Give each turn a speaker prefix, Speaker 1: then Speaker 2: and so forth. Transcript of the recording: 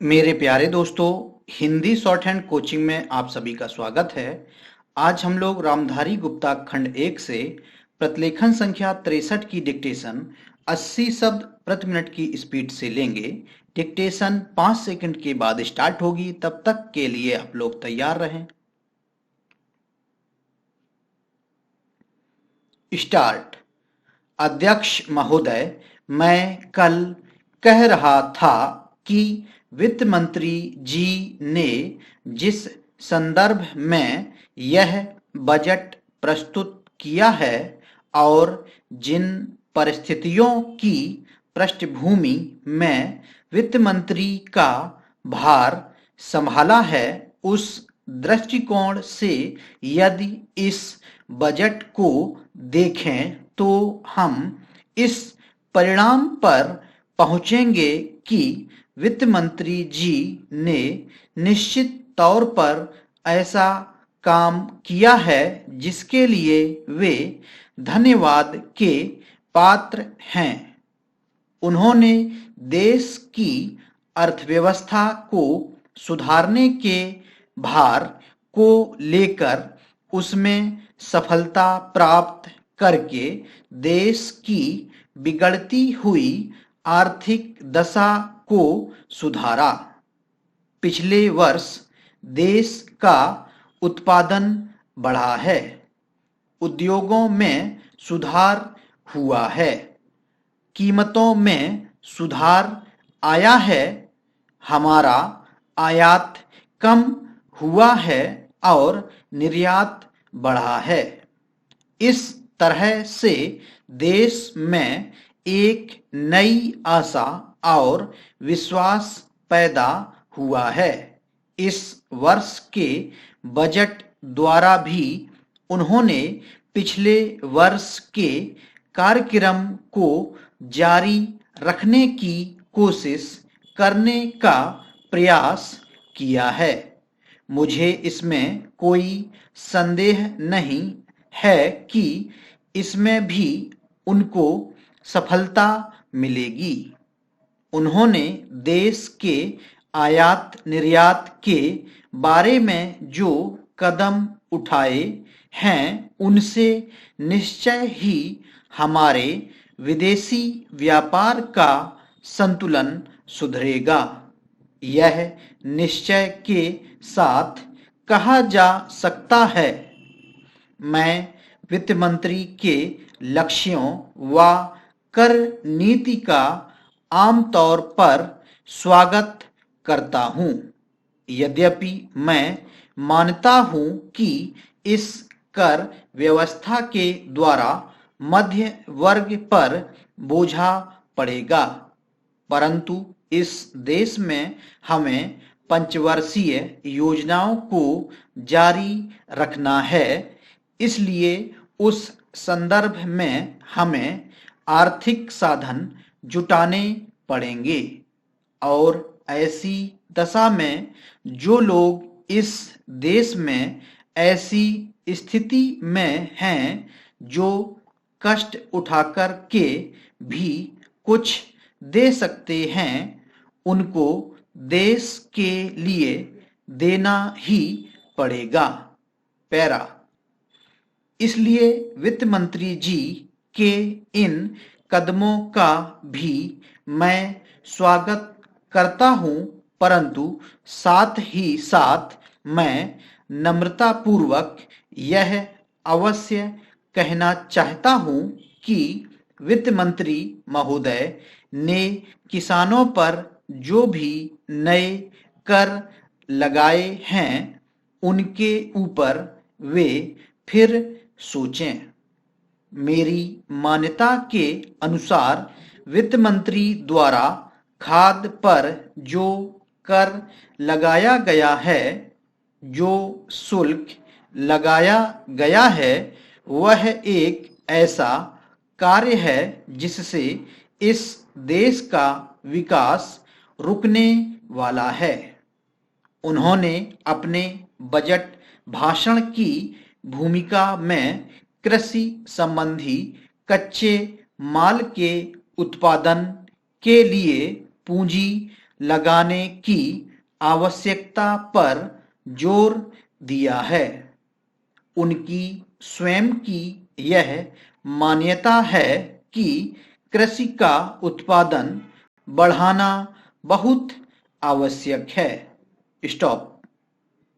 Speaker 1: मेरे प्यारे दोस्तों, हिंदी शॉर्ट हैंड कोचिंग में आप सभी का स्वागत है। आज हम लोग रामधारी गुप्ता खंड 1 से प्रतिलेखन संख्या 63 की डिक्टेशन 80 शब्द प्रति मिनट की स्पीड से लेंगे। डिक्टेशन 5 सेकंड के बाद स्टार्ट होगी, तब तक के लिए आप लोग तैयार रहें। स्टार्ट। अध्यक्ष महोदय, मैं कल कह रहा था कि वित्त मंत्री जी ने जिस संदर्भ में यह बजट प्रस्तुत किया है और जिन परिस्थितियों की पृष्ठभूमि में वित्त मंत्री का भार संभाला है, उस दृष्टिकोण से यदि इस बजट को देखें तो हम इस परिणाम पर पहुंचेंगे कि वित्त मंत्री जी ने निश्चित तौर पर ऐसा काम किया है जिसके लिए वे धन्यवाद के पात्र हैं। उन्होंने देश की अर्थव्यवस्था को सुधारने के भार को लेकर उसमें सफलता प्राप्त करके देश की बिगड़ती हुई आर्थिक दशा को सुधारा। पिछले वर्ष देश का उत्पादन बढ़ा है, उद्योगों में सुधार हुआ है, कीमतों में सुधार आया है, हमारा आयात कम हुआ है और निर्यात बढ़ा है। इस तरह से देश में एक नई आशा और विश्वास पैदा हुआ है। इस वर्ष के बजट द्वारा भी उन्होंने पिछले वर्ष के कार्यक्रम को जारी रखने की कोशिश करने का प्रयास किया है। मुझे इसमें कोई संदेह नहीं है कि इसमें भी उनको सफलता मिलेगी। उन्होंने देश के आयात निर्यात के बारे में जो कदम उठाए हैं, उनसे निश्चय ही हमारे विदेशी व्यापार का संतुलन सुधरेगा। यह निश्चय के साथ कहा जा सकता है, मैं वित्त मंत्री के लक्ष्यों व कर नीति का आमतौर पर स्वागत करता हूं। यद्यपि मैं मानता हूं कि इस कर व्यवस्था के द्वारा मध्य वर्ग पर बोझा पड़ेगा, परंतु इस देश में हमें पंचवर्षीय योजनाओं को जारी रखना है। इसलिए उस संदर्भ में हमें आर्थिक साधन जुटाने पड़ेंगे और ऐसी दशा में जो लोग इस देश में ऐसी स्थिति में हैं जो कष्ट उठाकर के भी कुछ दे सकते हैं, उनको देश के लिए देना ही पड़ेगा। पैरा। इसलिए वित्त मंत्री जी के इन कदमों का भी मैं स्वागत करता हूं, परंतु साथ ही साथ मैं नम्रतापूर्वक यह अवश्य कहना चाहता हूं कि वित्त मंत्री महोदय ने किसानों पर जो भी नए कर लगाए हैं, उनके ऊपर वे फिर सोचें। मेरी मान्यता के अनुसार वित्त मंत्री द्वारा खाद पर जो कर लगाया गया है, जो शुल्क लगाया गया है, वह एक ऐसा कार्य है जिससे इस देश का विकास रुकने वाला है। उन्होंने अपने बजट भाषण की भूमिका में कृषि संबंधी कच्चे माल के उत्पादन के लिए पूंजी लगाने की आवश्यकता पर जोर दिया है। उनकी स्वयं की यह मान्यता है कि कृषि का उत्पादन बढ़ाना बहुत आवश्यक है। स्टॉप।